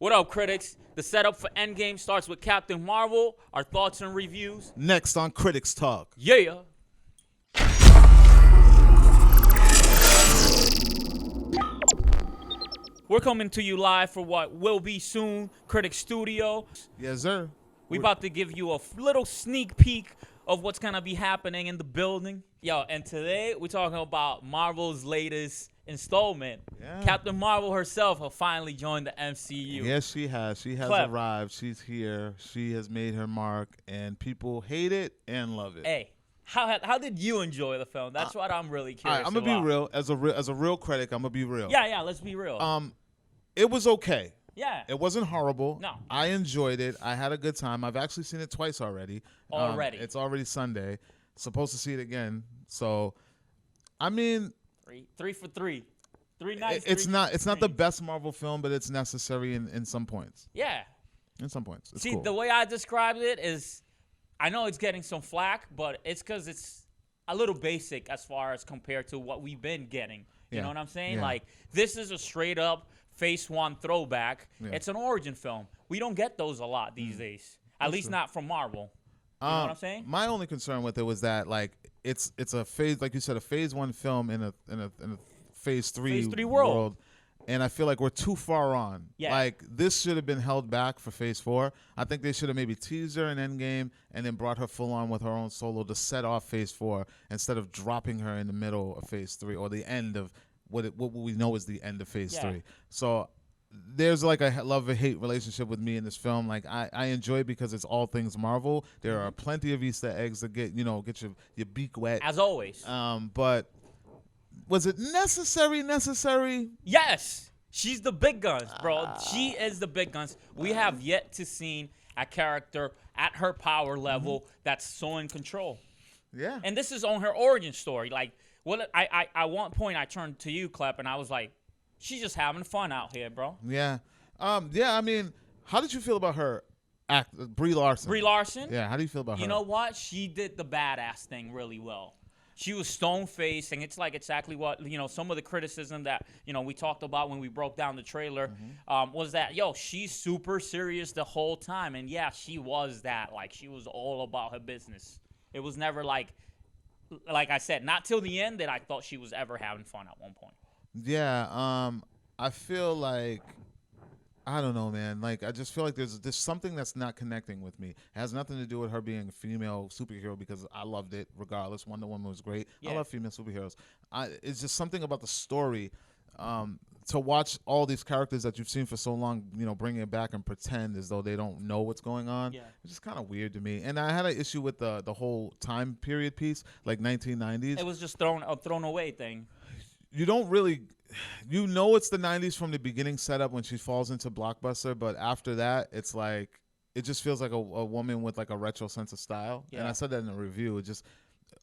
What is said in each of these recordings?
What up, critics? The setup for Endgame starts with Captain Marvel. Our thoughts and reviews. Next on CritiX Talk. Yeah. We're coming to you live for what will be soon Critic Studio. Yes, sir. We about to give you a little sneak peek of what's going to be happening in the building. Yo, and today we're talking about Marvel's latest installment. Yeah. Captain Marvel herself has finally joined the MCU. Yes, she has. She has Klep. arrived. She's here. She has made her mark, and people hate it and love it. Hey, how did you enjoy the film? That's what I'm really curious I'm gonna about. be real. As a real critic, I'm gonna be real. Yeah, let's be real. It was okay. Yeah. It wasn't horrible. No. I enjoyed it. I had a good time. I've actually seen it twice already. It's already Sunday. Supposed to see it again. So, I mean, Three for three. 3 nights. It's not the best Marvel film, but it's necessary in some points. Yeah. In some points. It's See, cool. the way I described it is, I know it's getting some flack, but it's because it's a little basic as far as compared to what we've been getting. You know what I'm saying? Yeah. Like, this is a straight up Phase 1 throwback. Yeah. It's an origin film. We don't get those a lot these days. At least not from Marvel. You know what I'm saying? My only concern with it was that, like, it's a phase, like you said, a Phase 1 film in a Phase 3 world. And I feel like we're too far on. Yeah. Like, this should have been held back for Phase 4. I think they should have maybe teased her in Endgame and then brought her full on with her own solo to set off Phase 4 instead of dropping her in the middle of Phase 3 or the end of what we know is the end of Phase 3. So there's like a love-hate relationship with me in this film. Like, I enjoy it because it's all things Marvel. There are plenty of Easter eggs that get your beak wet. As always. But was it necessary? Yes. She's the big guns, bro. She is the big guns. We have yet to see a character at her power level that's so in control. Yeah. And this is on her origin story. Like, at one point I turned to you, Klep, and I was like, she's just having fun out here, bro. Yeah. I mean, how did you feel about her Brie Larson? Brie Larson? Yeah, how do you feel about her? You know what? She did the badass thing really well. She was stone-faced, and it's like exactly what, some of the criticism that, we talked about when we broke down the trailer was that, she's super serious the whole time. And, yeah, she was that. Like, she was all about her business. It was never like I said, not till the end that I thought she was ever having fun at one point. Yeah, I feel like, I don't know, man. Like, I just feel like there's something that's not connecting with me. It has nothing to do with her being a female superhero because I loved it regardless. Wonder Woman was great. Yeah. I love female superheroes. It's just something about the story. To watch all these characters that you've seen for so long, bring it back and pretend as though they don't know what's going on. Yeah. It's just kind of weird to me. And I had an issue with the whole time period piece, like 1990s. It was just a thrown away thing. You don't really, it's the 90s from the beginning setup when she falls into Blockbuster, but after that, it's like, it just feels like a woman with like a retro sense of style. Yeah. And I said that in the review. It just,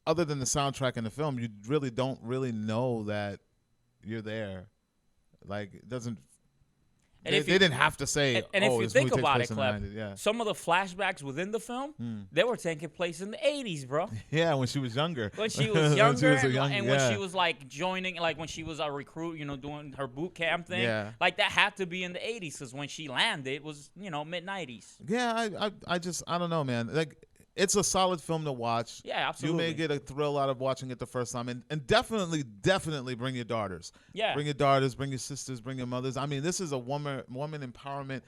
other than the soundtrack in the film, you really don't really know that you're there. Like, it doesn't. They didn't have to say. And if you think about it, Klep, yeah. some of the flashbacks within the film, they were taking place in the 80s, bro. Yeah, when she was younger. When she was younger, when yeah. she was like joining, like when she was a recruit, doing her boot camp thing. Yeah. Like that had to be in the 80s because when she landed, it was mid 90s. Yeah, I don't know, man. Like, it's a solid film to watch. Yeah, absolutely. You may get a thrill out of watching it the first time. And definitely bring your daughters. Yeah. Bring your daughters, bring your sisters, bring your mothers. I mean, this is a woman empowerment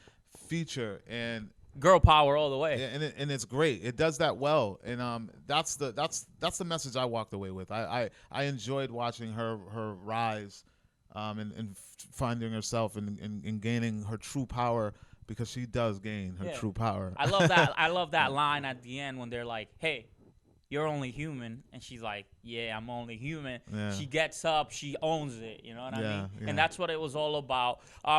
feature. And girl power all the way. Yeah, and it's great. It does that well. And that's the message I walked away with. I enjoyed watching her rise and finding herself and gaining her true power. Because she does gain her true power. I love that. I love that line at the end when they're like, "Hey, you're only human," and she's like, "Yeah, I'm only human." Yeah. She gets up, she owns it. You know what I mean? Yeah. And that's what it was all about.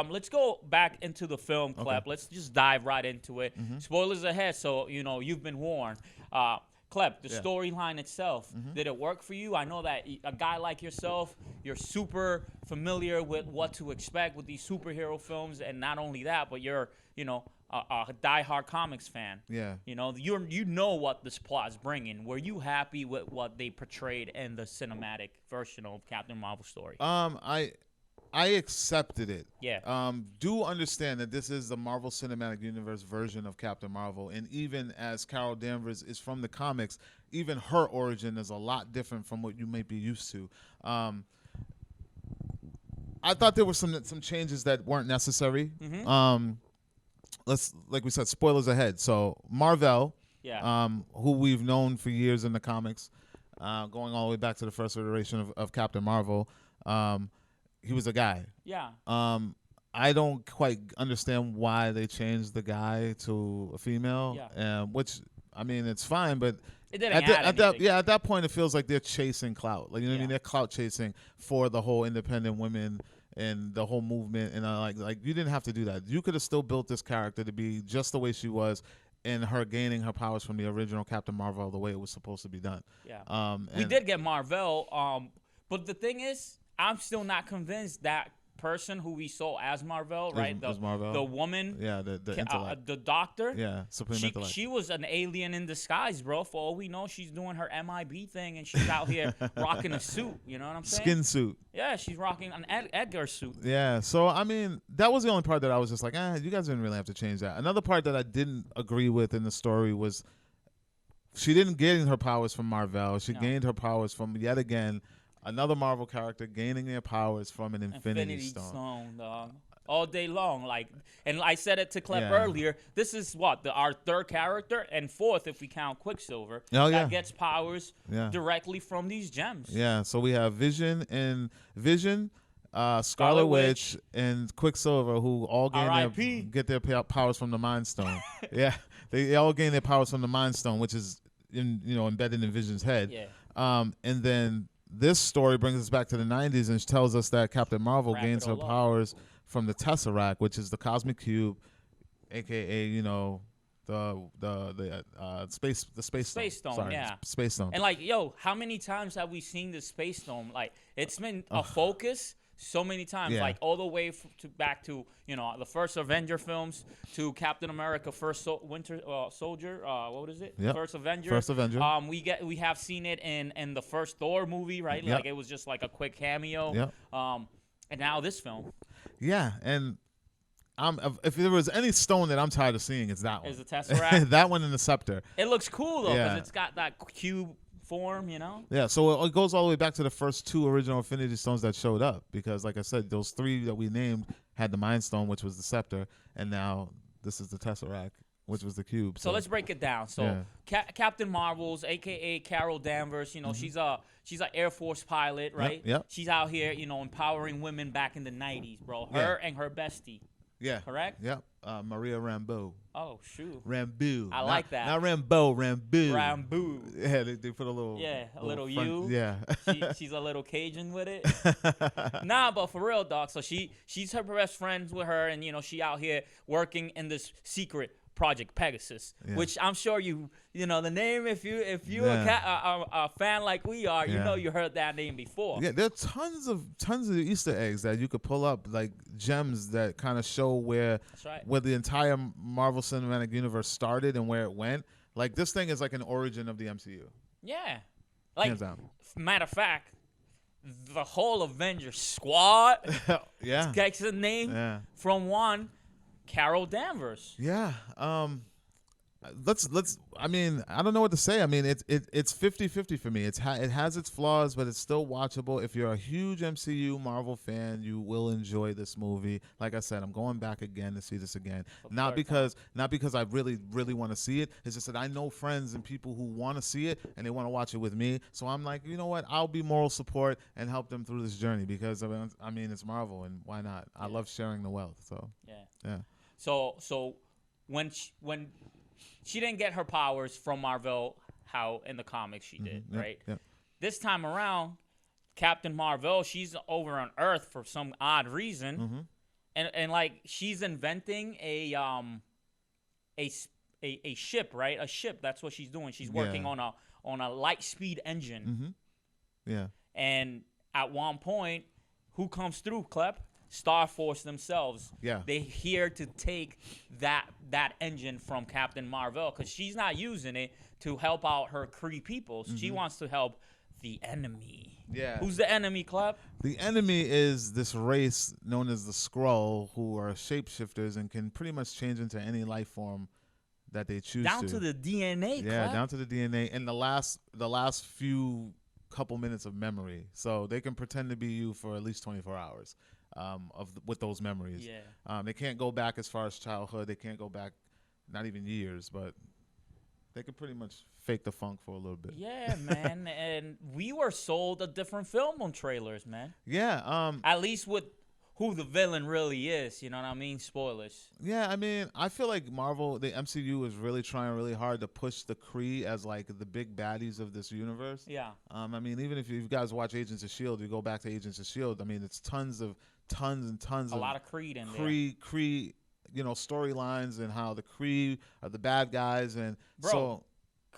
Let's go back into the film, Klep. Okay. Let's just dive right into it. Spoilers ahead, so you've been warned. Klep, the storyline itself, did it work for you? I know that a guy like yourself, you're super familiar with what to expect with these superhero films, and not only that, but you're, a diehard comics fan. Yeah. You know what this plot is bringing. Were you happy with what they portrayed in the cinematic version of Captain Marvel's story? I accepted it. Yeah. Do understand that this is the Marvel Cinematic Universe version of Captain Marvel, and even as Carol Danvers is from the comics, even her origin is a lot different from what you may be used to. I thought there were some changes that weren't necessary. Like we said, spoilers ahead. So Marvel, Yeah. who we've known for years in the comics, going all the way back to the first iteration of Captain Marvel, he was a guy. Yeah. I don't quite understand why they changed the guy to a female. Yeah. Which, I mean, it's fine, but It didn't add anything. at that point, it feels like they're chasing clout. Like, you know what I mean? They're clout chasing for the whole independent women and the whole movement. And like you didn't have to do that. You could have still built this character to be just the way she was, and her gaining her powers from the original Captain Marvel the way it was supposed to be done. Yeah. We did get Marvel, but the thing is, I'm still not convinced that person who we saw as Marvel, right? Is Marvel. The woman. Yeah, the intellect. The doctor. Yeah, supreme intellect. She was an alien in disguise, bro. For all we know, she's doing her MIB thing, and she's out here rocking a suit. You know what I'm saying? Skin suit. Yeah, she's rocking an Edgar suit. Yeah, so I mean, that was the only part that I was just like, you guys didn't really have to change that. Another part that I didn't agree with in the story was she didn't gain her powers from Marvel. She gained her powers from, yet again, another Marvel character gaining their powers from an Infinity Stone. Dog. All day long, and I said it to Klep earlier. This is our third character and fourth, if we count Quicksilver, that gets powers directly from these gems. Yeah, so we have Vision, Scarlet Witch, and Quicksilver, who all get their powers from the Mind Stone. Yeah, they all gain their powers from the Mind Stone, which is embedded in Vision's head. Yeah. And then this story brings us back to the 90s and tells us that Captain Marvel gains her powers from the Tesseract, which is the cosmic cube, aka the space stone. Sorry, space stone. And how many times have we seen the space stone? Like, it's been a focus so many times, like all the way back to the first Avenger films, to Captain America First Winter Soldier. What is it? Yep. First Avenger. First Avenger. We have seen it in the first Thor movie, right? Yep. Like, it was just like a quick cameo. Yep. And now this film. Yeah, and if there was any stone that I'm tired of seeing, it's that one. Is the Tesseract? That one and the scepter. It looks cool though, because it's got that cube form, Yeah, so it goes all the way back to the first two original Infinity Stones that showed up, because like I said, those three that we named had the Mind Stone, which was the scepter, and now this is the Tesseract, which was the cube. So let's break it down. So Captain Marvel's, aka Carol Danvers, she's an Air Force pilot, right? Yep. She's out here, empowering women back in the 90s, bro. Her and her bestie. Yeah. Correct? Yep. Maria Rambeau. Oh, shoot. Rambeau. I like that. Not Rambeau, Rambeau. Rambeau. Yeah, they put a little... Yeah, a little front, U. Yeah. She's a little Cajun with it. Nah, but for real, dog. So she's her best friends with her, and, she out here working in this secret Project Pegasus, which I'm sure the name, if you're a fan like we are, you heard that name before. Yeah, there are tons of Easter eggs that you could pull up, like gems that kind of show where the entire Marvel Cinematic Universe started and where it went. Like, this thing is like an origin of the MCU. Yeah, like, matter of fact, the whole Avengers squad gets the name from one Carol Danvers. Yeah. Let's I mean, I don't know what to say. I mean, it's 50-50 for me. It has its flaws, but it's still watchable. If you're a huge MCU Marvel fan, you will enjoy this movie. Like I said, I'm going back again to see this again. Not because I really want to see it. It's just that I know friends and people who want to see it and they want to watch it with me. So I'm like, you know what? I'll be moral support and help them through this journey, because I mean, it's Marvel, and why not? I love sharing the wealth. So yeah. So when she didn't get her powers from Marvel, how in the comics she did, right? Yeah. This time around, Captain Marvel, she's over on Earth for some odd reason, and like, she's inventing a ship, right? A ship. That's what she's doing. She's working on a light speed engine. Yeah. And at one point, who comes through, Klep? Star Force themselves. Yeah. They're here to take that engine from Captain Marvel, because she's not using it to help out her Kree people. She wants to help the enemy. Yeah. Who's the enemy, Klep? The enemy is this race known as the Skrull, who are shapeshifters and can pretty much change into any life form that they choose Down to the DNA, Yeah, Klep. down to the DNA and the last few couple minutes of memory. So they can pretend to be you for at least 24 hours with those memories. Yeah. They can't go back as far as childhood. They can't go back not even years, but they can pretty much fake the funk for a little bit. Yeah, man. And we were sold a different film on trailers, man. Yeah. At least with who the villain really is. You know what I mean? Spoilers. Yeah, I mean, I feel like Marvel, the MCU is really trying really hard to push the Kree as like the big baddies of this universe. Yeah. I mean, even if you guys watch Agents of S.H.I.E.L.D., you go back to Agents of S.H.I.E.L.D., I mean, it's tons and tons A of lot of Creed in there. Kree, storylines and how the Kree are the bad guys. And Bro, so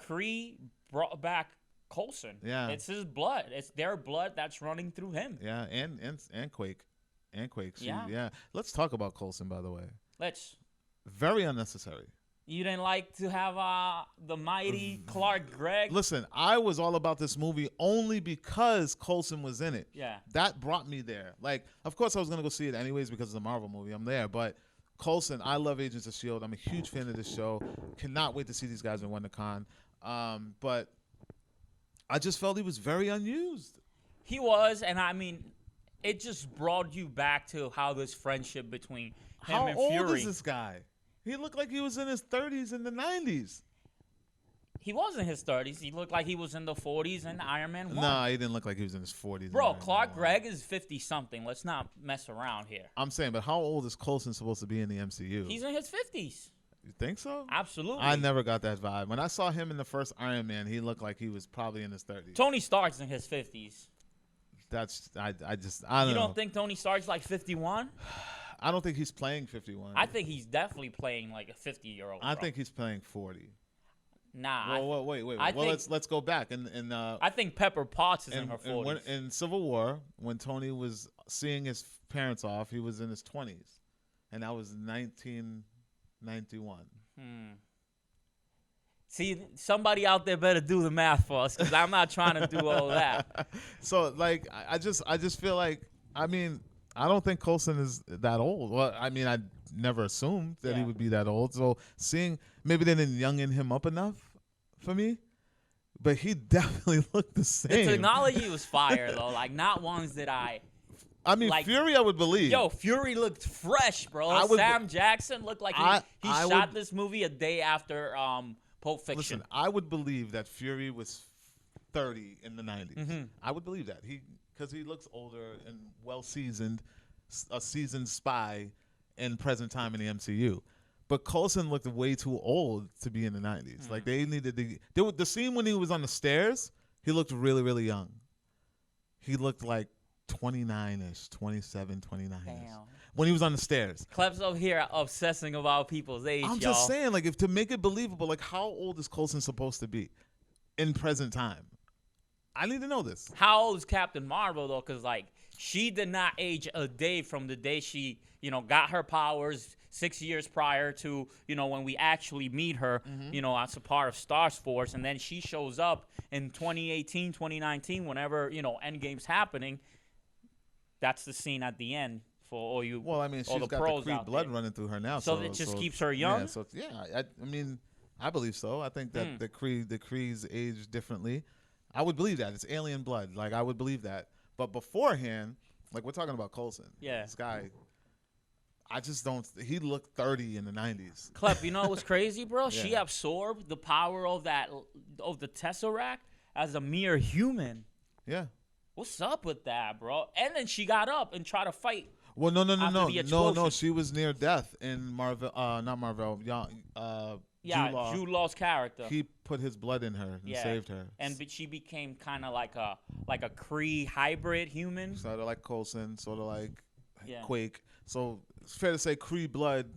Kree brought back Coulson. Yeah. It's his blood. It's their blood that's running through him. yeah, and Quake. And Quake. Yeah. Let's talk about Coulson, by the way. Let's. Very unnecessary. You didn't like to have the mighty Clark Gregg? Listen, I was all about this movie only because Coulson was in it. Yeah. That brought me there. Like, of course I was going to go see it anyways because it's a Marvel movie. I'm there. But Coulson, I love Agents of S.H.I.E.L.D. I'm a huge fan of this show. Cannot wait to see these guys in WonderCon. But I just felt he was very unused. He was, and I mean, it just brought you back to how this friendship between him How and old Fury. is this guy? He looked like he was in his 30s and the 90s. He was in his 30s. He looked like he was in the 40s in Iron Man 1. Nah, he didn't look like he was in his 40s. Bro, Clark Gregg is 50-something. Let's not mess around here. I'm saying, but how old is Coulson supposed to be in the MCU? He's in his 50s. You think so? Absolutely. I never got that vibe. When I saw him in the first Iron Man, he looked like he was probably in his 30s. Tony Stark's in his 50s. I don't know. You don't think Tony Stark's like 51? I don't think he's playing 51. I think he's definitely playing like a 50-year-old. I think he's playing 40. Nah. Well, wait. I Well, think- let's go back. I think Pepper Potts is in her 40s. In Civil War, when Tony was seeing his parents off, he was in his 20s, and that was 1991. See, somebody out there better do the math for us because I'm not trying to do all that. So, like, I just feel like, I mean, I don't think Coulson is that old. Well, I mean, I never assumed that he Yeah. would be that old. So seeing, maybe they didn't youngin him up enough for me, but he definitely looked the The same. technology was fire, though. Like, not ones that I... I mean, like- Fury, I would believe. Yo, Fury looked fresh, bro. Sam Jackson looked like he I shot would- this movie a day after Pulp Fiction. Listen, I would believe that Fury was 30 in the 90s. Mm-hmm. I would believe that. Because he looks older and well-seasoned, a seasoned spy in present time in the MCU. But Coulson looked way too old to be in the 90s. Like, they needed the scene when he was on the stairs, he looked really, really young. He looked like 29-ish, 27, 29-ish. Damn. When he was on the stairs. Kleb's over here obsessing about people's age, I'm y'all. just saying, like, if to make it believable, like, how old is Coulson supposed to be in present time? I need to know this. How old is Captain Marvel, though? Because, like, she did not age a day from the day she, got her powers 6 years prior to, when we actually meet her, as a part of Star Force. And then she shows up in 2018, 2019, whenever, Endgame's happening. That's the scene at the end for all you. Well, I mean, all she's got pros the Creed out blood there. running through her now. So it just keeps her young? I mean, I believe so. I think that the Creeds age differently. I would believe that. It's alien blood. Like, I would believe that. But beforehand, like, we're talking about Coulson. Yeah. This guy, I just don't. He looked 30 in the 90s. Klep, you know what's crazy, bro? Yeah. She absorbed the power of the Tesseract as a mere human. Yeah. What's up with that, bro? And then she got up and tried to fight. Well, no. After the explosion. She was near death in Marvel. Not Marvel. Yeah, Jude Law's character. He put his blood in her and saved her. And she became kind of like a Kree hybrid human. Sort of like Coulson, sort of like Yeah. Quake. So it's fair to say Kree blood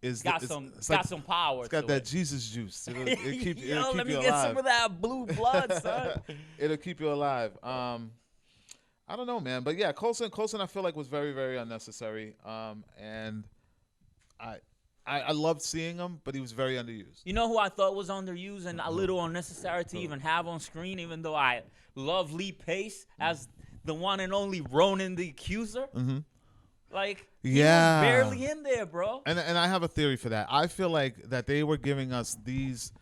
is Got some power. It's got to that it. Jesus juice. It'll keep Yo, let me you get alive. some of that blue blood, son. It'll keep you alive. I don't know, man, but yeah, Coulson I feel like was very, very unnecessary. And I loved seeing him, but he was very underused. You know who I thought was underused and a little unnecessary to even have on screen, even though I love Lee Pace as the one and only Ronan the Accuser? Mm-hmm. Like, Yeah. he was barely in there, bro. And I have a theory for that. I feel like that they were giving us these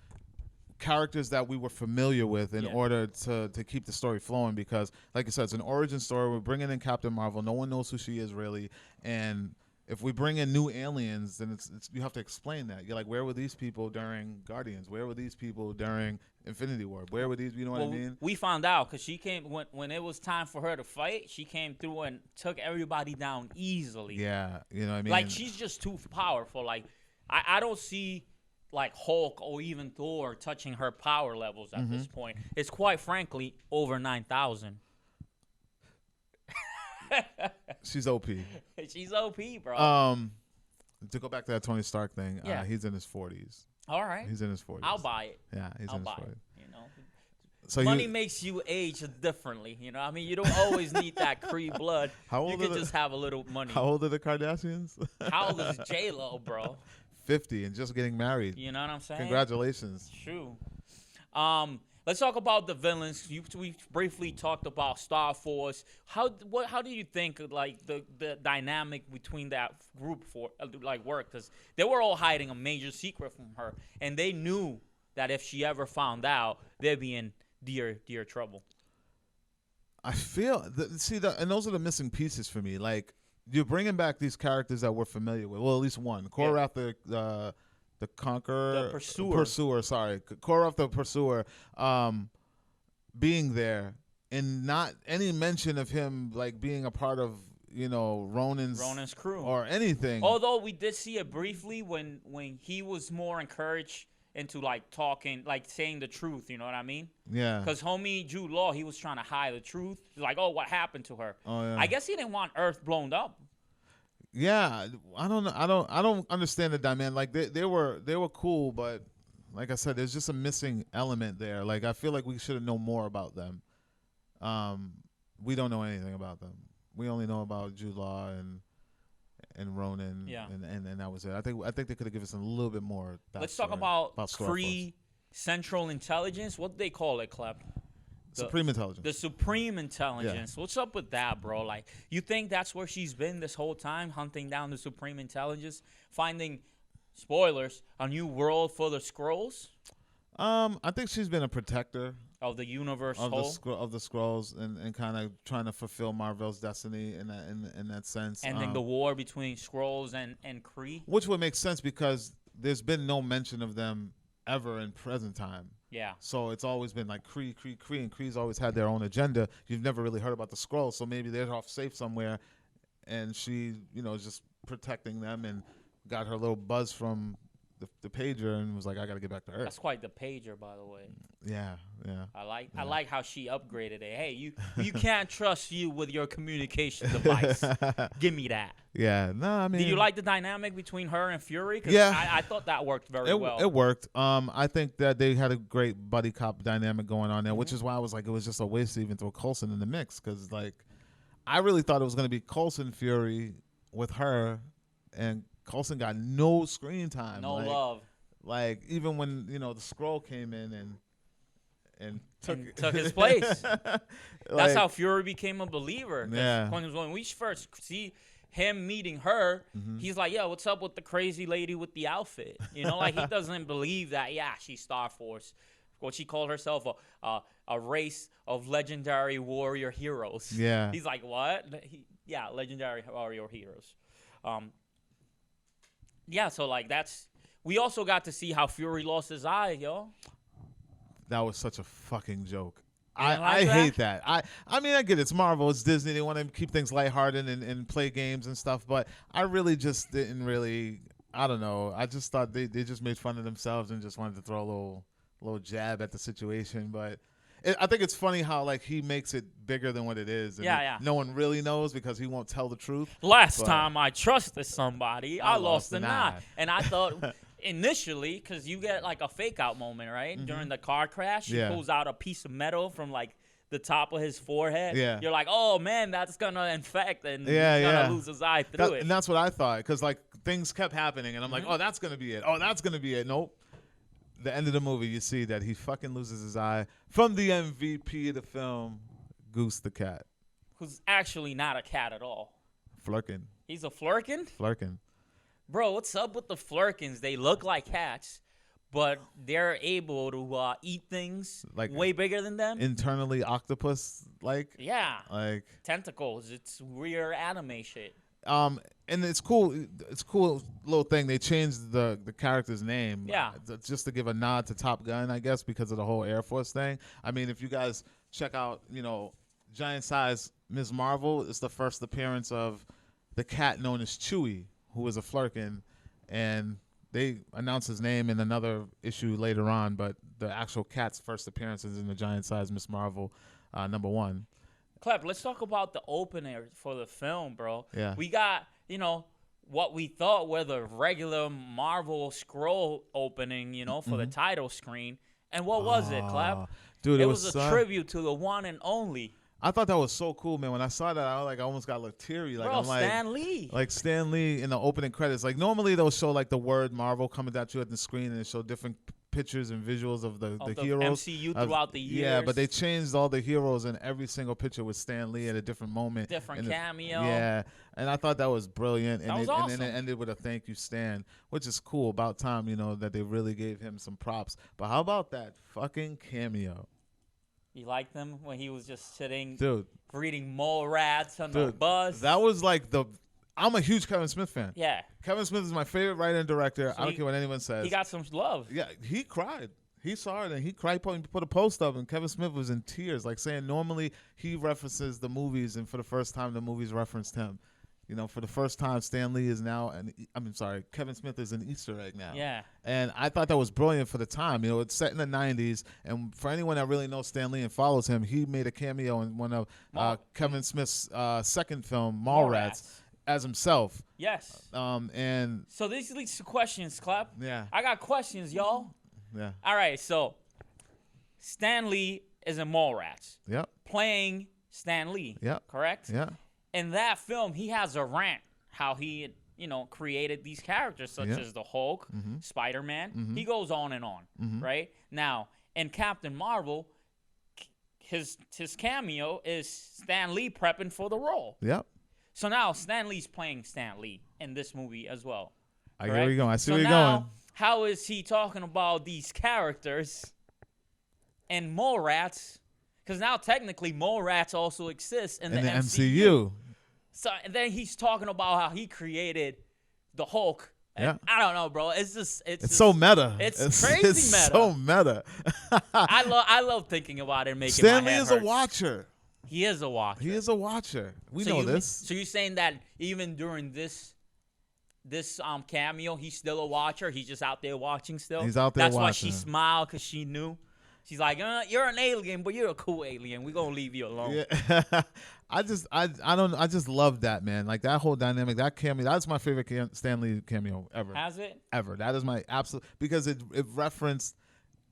characters that we were familiar with in order to keep the story flowing, because, like I said, it's an origin story. We're bringing in Captain Marvel. No one knows who she is really, and if we bring in new aliens, then it's you have to explain that. You're like, where were these people during Guardians? Where were these people during Infinity War? Where were these? You know what I mean? We found out because she came when it was time for her to fight. She came through and took everybody down easily. Yeah, you know what I mean? Like, she's just too powerful. Like, I don't see like Hulk or even Thor touching her power levels at this point. It's quite frankly over 9,000. She's OP. She's OP, bro. To go back to that Tony Stark thing, he's in his 40s. All right. He's in his 40s. I'll buy it. Yeah, he's in his 40s. You know, So money makes you age differently. You know, I mean, you don't always need that Cree blood. How old you can just have a little money. How old are the Kardashians? How old is J-Lo, bro? 50 and just getting married. You know what I'm saying? Congratulations. True. Let's talk about the villains. We briefly talked about Star Force. How do you think like the dynamic between that group worked? Because they were all hiding a major secret from her, and they knew that if she ever found out, they'd be in dear trouble. I feel and those are the missing pieces for me. Like, you're bringing back these characters that we're familiar with. Well, at least one. Korath, the Conqueror, the Pursuer. Sorry, Korath the Pursuer, being there, and not any mention of him like being a part of Ronan's crew or anything. Although we did see it briefly when he was more encouraged into like talking, like saying the truth. You know what I mean? Yeah. Because homie Jude Law, he was trying to hide the truth. Like, oh, what happened to her? Oh yeah. I guess he didn't want Earth blown up. Yeah, I don't understand the dynamic. Like, they were cool, but like I said, there's just a missing element there. Like, I feel like we should have known more about them. We don't know anything about them. We only know about Jude Law and Ronan. Yeah. And that was it. I think they could have given us a little bit more. Let's talk about Kree Central Intelligence. What do they call it, Klep? Supreme Intelligence. The Supreme Intelligence. Yeah. What's up with that, bro? Like, you think that's where she's been this whole time, hunting down the Supreme Intelligence, finding, spoilers, a new world for the Skrulls? I think she's been a protector of the universe of the Skrulls and kind of trying to fulfill Marvel's destiny in that sense. Ending the war between Skrulls and Kree. Which would make sense because there's been no mention of them ever in present time. Yeah. So it's always been like Kree, and Kree's always had their own agenda. You've never really heard about the Skrulls, so maybe they're off safe somewhere, and she, is just protecting them and got her little buzz from the pager and was like, I got to get back to Earth. That's quite the pager, by the way. Yeah. I like how she upgraded it. Hey, you can't trust you with your communication device. Give me that. Yeah. No, I mean. Do you like the dynamic between her and Fury? 'Cause yeah. I thought that worked very well. It worked. I think that they had a great buddy cop dynamic going on there, which is why I was like, it was just a waste to even throw Coulson in the mix, because like, I really thought it was going to be Coulson Fury with her, and Coulson got no screen time. No love. Like, even when, the Skrull came in and took his place. That's how Fury became a believer. Yeah. When we first see him meeting her, he's like, yo, what's up with the crazy lady with the outfit? Like, he doesn't believe that, she's Star Force. What she called herself, a race of legendary warrior heroes. Yeah. He's like, what? Legendary warrior heroes. So like we also got to see how Fury lost his eye, yo. That was such a fucking joke. I hate that. I mean, I get it. It's Marvel. It's Disney. They want to keep things lighthearted and play games and stuff. But I really just didn't really. I don't know. I just thought they just made fun of themselves and just wanted to throw a little jab at the situation. But I think it's funny how like he makes it bigger than what it is. And no one really knows because he won't tell the truth. Last time I trusted somebody, I lost the knot. And I thought initially, because you get like a fake out moment, right? During the car crash, he pulls out a piece of metal from like the top of his forehead. Yeah. You're like, oh man, that's gonna infect and he's gonna lose his eye through it. And that's what I thought, because like things kept happening, and I'm like, Mm-hmm. oh, that's gonna be it. Oh, that's gonna be it. Nope. The end of the movie, you see that he fucking loses his eye from the MVP of the film, Goose the cat, Who's actually not a cat at all. flirking, He's a flurkin? flirking. Bro, what's up with the flurkins? They look like cats, but they're able to eat things Like way bigger than them. Internally octopus like. Yeah. Like Tentacles. It's weird anime shit. and it's cool. It's a cool little thing. They changed the character's name. Yeah. Just to give a nod to Top Gun, I guess, because of the whole Air Force thing. I mean, if you guys check out, giant size Ms. Marvel, it's the first appearance of the cat known as Chewie, who is a flurkin, and they announce his name in another issue later on. But the actual cat's first appearance is in the giant size Ms. Marvel, #1. Klep, let's talk about the opener for the film, bro. Yeah. We got, what we thought were the regular Marvel scroll opening, for the title screen. And what was it, Klep? Dude, It was a tribute to the one and only. I thought that was so cool, man. When I saw that, I almost got a little teary. Like, Bro, I'm like, Stan Lee. Like Stan Lee in the opening credits. Like normally they'll show like the word Marvel coming at you at the screen, and they show different pictures and visuals of the heroes. MCU throughout the years. Yeah, but they changed all the heroes in every single picture with Stan Lee at a different moment. Different And cameo. Yeah, and I thought that was brilliant. That was And awesome. then it ended with a thank you, Stan, which is cool. About time, that they really gave him some props. But how about that fucking cameo? You liked him when he was just sitting, Dude, reading mole rats on the bus? that was like I'm a huge Kevin Smith fan. Yeah. Kevin Smith is my favorite writer and director. So I don't care what anyone says. He got some love. Yeah, he cried. He saw it and he cried. Put a post up, and Kevin Smith was in tears, like saying normally he references the movies, and for the first time the movies referenced him. For the first time, Stan Lee is now, Kevin Smith is an Easter egg now. Yeah. And I thought that was brilliant for the time. It's set in the 90s, and for anyone that really knows Stan Lee and follows him, he made a cameo in one of Kevin Smith's second film, Mallrats, as himself. Yes. And So this leads to questions, Klep. yeah, I got questions, y'all. yeah, All right, so Stan Lee is in Mallrats, yep, playing Stan Lee, Yep. correct? yeah. In that film, he has a rant how he, created these characters such Yeah. as the Hulk, Mhm. Spider-Man. Mhm. He goes on and on, Mhm. right? Now, in Captain Marvel, his cameo is Stan Lee prepping for the role. Yep. So now Stan Lee's playing Stan Lee in this movie as well. I get where you're going. I see So where you're now, going. how is he talking about these characters and Mallrats? Because now technically Mallrats also exists in the MCU. So and then he's talking about how he created the Hulk. And Yeah. I don't know, bro. It's just It's so meta. It's crazy it's meta. so meta. I love thinking about it and making Stan my Lee head is a hurt. watcher. He is a watcher. He is a watcher. We So know you- this. So you're saying that even during this cameo, he's still a watcher? He's just out there watching still? He's out there That's why she watching. smiled, because she knew. She's like, you're an alien, but you're a cool alien. We're going to leave you alone. Yeah. I just love that, man. Like that whole dynamic, that cameo, that's my favorite Stan Lee cameo ever. Has it? Ever. That is my absolute, because it referenced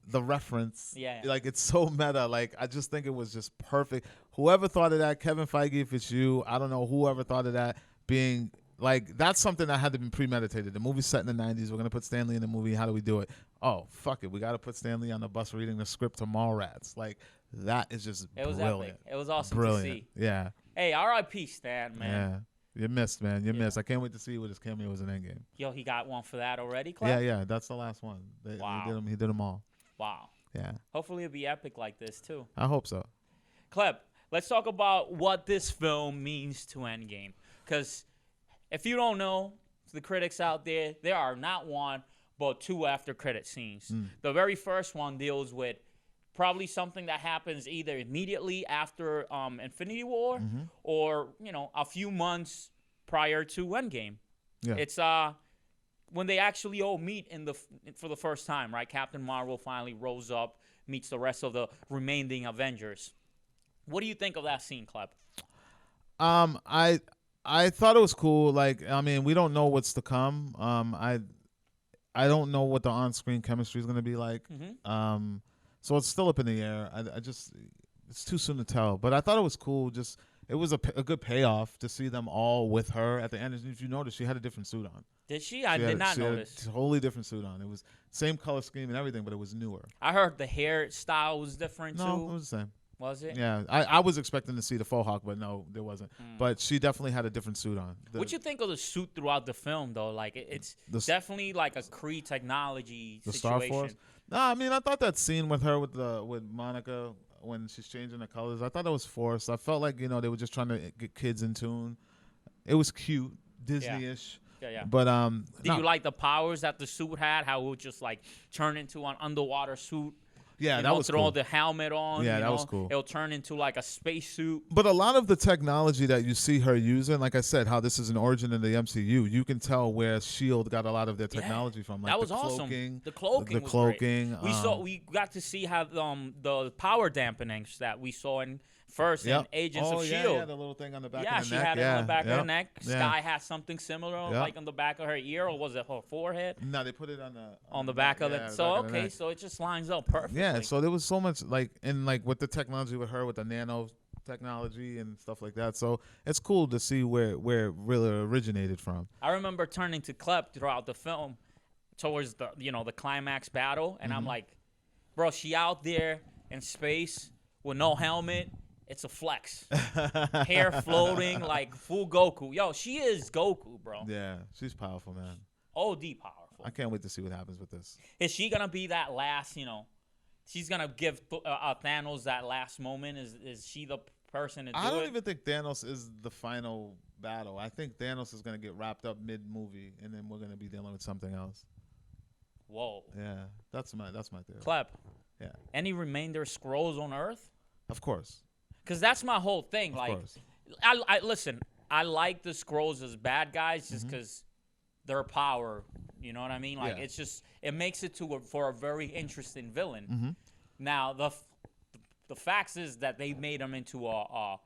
the reference. Yeah. Like it's so meta. Like I just think it was just perfect. Whoever thought of that, Kevin Feige, if it's you, I don't know, whoever thought of that being like, that's something that had to be premeditated. The movie's set in the 90s. We're going to put Stan Lee in the movie. How do we do it? Oh, fuck it. We got to put Stan Lee on the bus reading the script to Mallrats. Like, that is just It was brilliant. epic. It was awesome Brilliant. to see. Yeah. Hey, R.I.P. Stan, man. Yeah. You missed, man. You Yeah. missed. I can't wait to see what his cameo was in Endgame. Yo, he got one for that already, Clark? Yeah. That's the last one. Wow. He did them all. Wow. Yeah. Hopefully it'll be epic like this, too. I hope so. Klep, let's talk about what this film means to Endgame. Because if you don't know, the critics out there, there are not one but two after credit scenes. The very first one deals with probably something that happens either immediately after Infinity War or, a few months prior to Endgame. Yeah. It's when they actually all meet for the first time, right? Captain Marvel finally rose up, meets the rest of the remaining Avengers. What do you think of that scene, Klep? I thought it was cool. Like, I mean, we don't know what's to come. I don't know what the on-screen chemistry is going to be like. So it's still up in the air. It's too soon to tell. But I thought it was cool. Just, it was a good payoff to see them all with her at the end. If you notice, she had a different suit on. Did she? I did not notice. She had a totally different suit on. It was same color scheme and everything, but it was newer. I heard the hairstyle was different No, too. it was the same. Was it? Yeah, I was expecting to see the faux hawk, but no, there wasn't. But she definitely had a different suit on. What you think of the suit throughout the film, though? Like, it's definitely like a Kree technology the situation. Star Force? No, I mean, I thought that scene with her with Monica when she's changing the colors, I thought that was forced. I felt like, they were just trying to get kids in tune. It was cute, Disney-ish. Yeah. But Did you like the powers that the suit had? How it would just like turn into an underwater suit? Yeah, that was throw cool. the helmet on. Yeah, that was cool. It'll turn into like a spacesuit. But a lot of the technology that you see her using, like I said, how this is an origin in the MCU, you can tell where S.H.I.E.L.D. got a lot of their technology from. Like that was the awesome. Cloaking, the cloaking. The cloaking. We got to see how the power dampenings that we saw in in Agents of S.H.I.E.L.D. Yeah, the little thing on the back of the neck. Yeah, she had it on the back of her neck. Yeah. Sky had something similar, like on the back of her ear, or was it her forehead? No, they put it on the back of it. So, okay, so it just lines up perfectly. Yeah, so there was so much, with the technology with her, with the nano technology and stuff like that. So it's cool to see where it really originated from. I remember turning to Klep throughout the film towards the climax battle, and I'm like, bro, she out there in space with no helmet. It's a flex. Hair floating like full Goku. Yo, she is Goku, bro. Yeah, she's powerful, man. OD powerful. I can't wait to see what happens with this. Is she going to be that last, she's going to give Thanos that last moment? Is she the person to do it? I don't even think Thanos is the final battle. I think Thanos is going to get wrapped up mid-movie, and then we're going to be dealing with something else. Whoa. Yeah, that's my theory. Klep. Yeah. Any remainder Skrulls on Earth? Of course. Because that's my whole thing. Of like, course. I listen. I like the Skrulls as bad guys just because their power. You know what I mean? Like, it's just it makes it for a very interesting villain. Now the facts is that they made them into a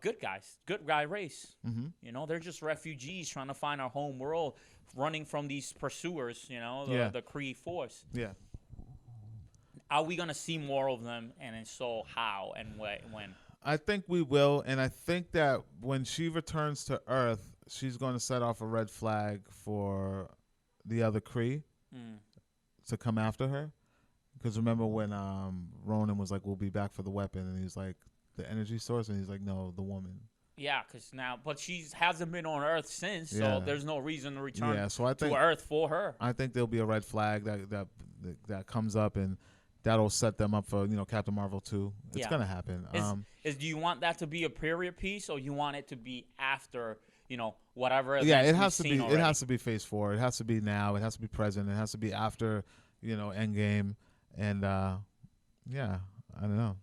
good guy race. They're just refugees trying to find our home world, running from these pursuers. The Kree force. Yeah. Are we gonna see more of them, and if so, how and when? I think we will, and I think that when she returns to Earth, she's going to set off a red flag for the other Kree to come after her. Because remember when Ronan was like, "We'll be back for the weapon," and he was like, "The energy source," and he's like, "No, the woman." Yeah, but she hasn't been on Earth since, so there's no reason to return to Earth for her. I think there'll be a red flag that comes up, and that'll set them up for Captain Marvel 2. It's gonna happen. Do you want that to be a period piece, or you want it to be after whatever? Yeah, it has to be. Already? It has to be Phase 4. It has to be now. It has to be present. It has to be after Endgame, and I don't know.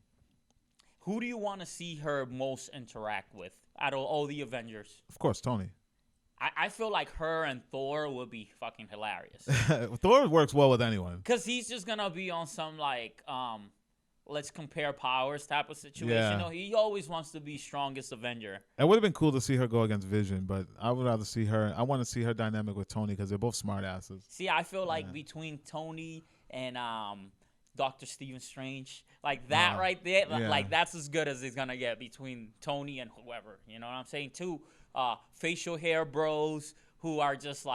Who do you want to see her most interact with out of all the Avengers? Of course, Tony. I feel like her and Thor would be fucking hilarious. Thor works well with anyone. Because he's just going to be on some, let's compare powers type of situation. Yeah. He always wants to be strongest Avenger. It would have been cool to see her go against Vision, but I would rather see her. I want to see her dynamic with Tony because they're both smart asses. See, I feel like between Tony and Dr. Stephen Strange, like that right there, like that's as good as it's going to get between Tony and whoever. You know what I'm saying? Two facial hair bros who are just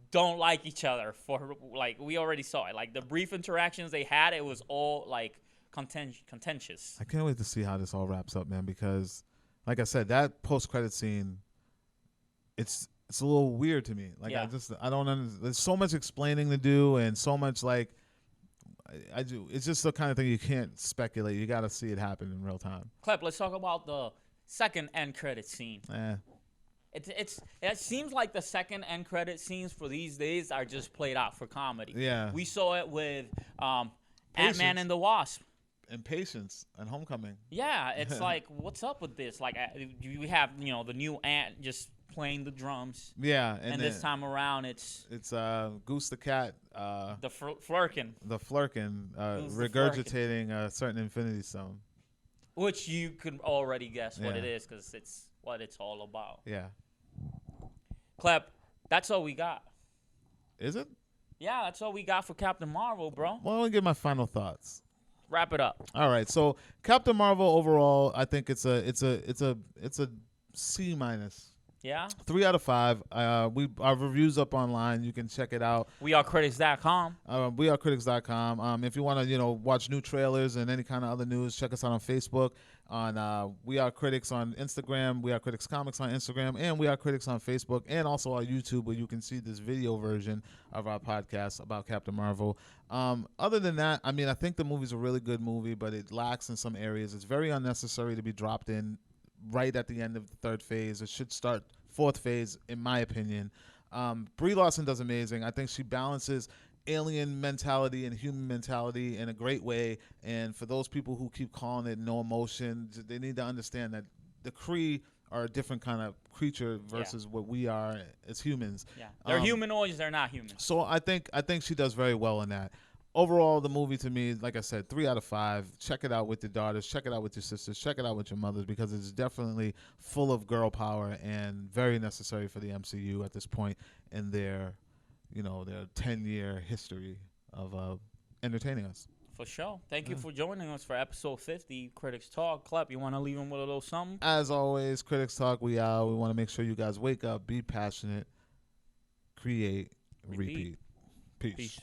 don't like each other for we already saw it. Like the brief interactions they had, it was all contentious. I can't wait to see how this all wraps up, man, because like I said, that post-credit scene, it's a little weird to me. I don't understand. There's so much explaining to do and so much it's just the kind of thing you can't speculate. You got to see it happen in real time. Klep, let's talk about the second end credit scene. It seems like the second end credit scenes for these days are just played out for comedy. Yeah. We saw it with Ant-Man and the Wasp. And Patience and Homecoming. Yeah, it's like, what's up with this? We have the new Ant just playing the drums. Yeah, and this time around it's Goose the cat. The Flurkin. The Flurkin regurgitating a certain Infinity Stone. Which you could already guess what it is because it's what it's all about. Yeah. Klep, that's all we got. Is it? Yeah, that's all we got for Captain Marvel, bro. Well, let me give my final thoughts. Wrap it up. All right, so Captain Marvel overall, I think it's a C minus. Yeah. 3 out of 5. Our reviews up online. You can check it out. WeAreCritics.com. WeAreCritics.com. If you want to, watch new trailers and any kind of other news, check us out on Facebook, on We Are Critics on Instagram, We Are Critics Comics on Instagram, and We Are Critics on Facebook, and also our YouTube, where you can see this video version of our podcast about Captain Marvel. Other than that, I think the movie's a really good movie, but it lacks in some areas. It's very unnecessary to be dropped in right at the end of the third phase. It should start fourth phase, in my opinion. Brie Larson does amazing. I think she balances alien mentality and human mentality in a great way. And for those people who keep calling it no emotion, they need to understand that the Kree are a different kind of creature versus what we are as humans. Yeah, they're humanoids. They're not humans. So I think she does very well in that. Overall, the movie to me, like I said, 3 out of 5. Check it out with your daughters. Check it out with your sisters. Check it out with your mothers, because it's definitely full of girl power and very necessary for the MCU at this point in their 10-year history of entertaining us. For sure. Thank you for joining us for episode 50, Critics Talk. Klep, you want to leave them with a little something? As always, Critics Talk, we out. We want to make sure you guys wake up, be passionate, create, repeat. Peace.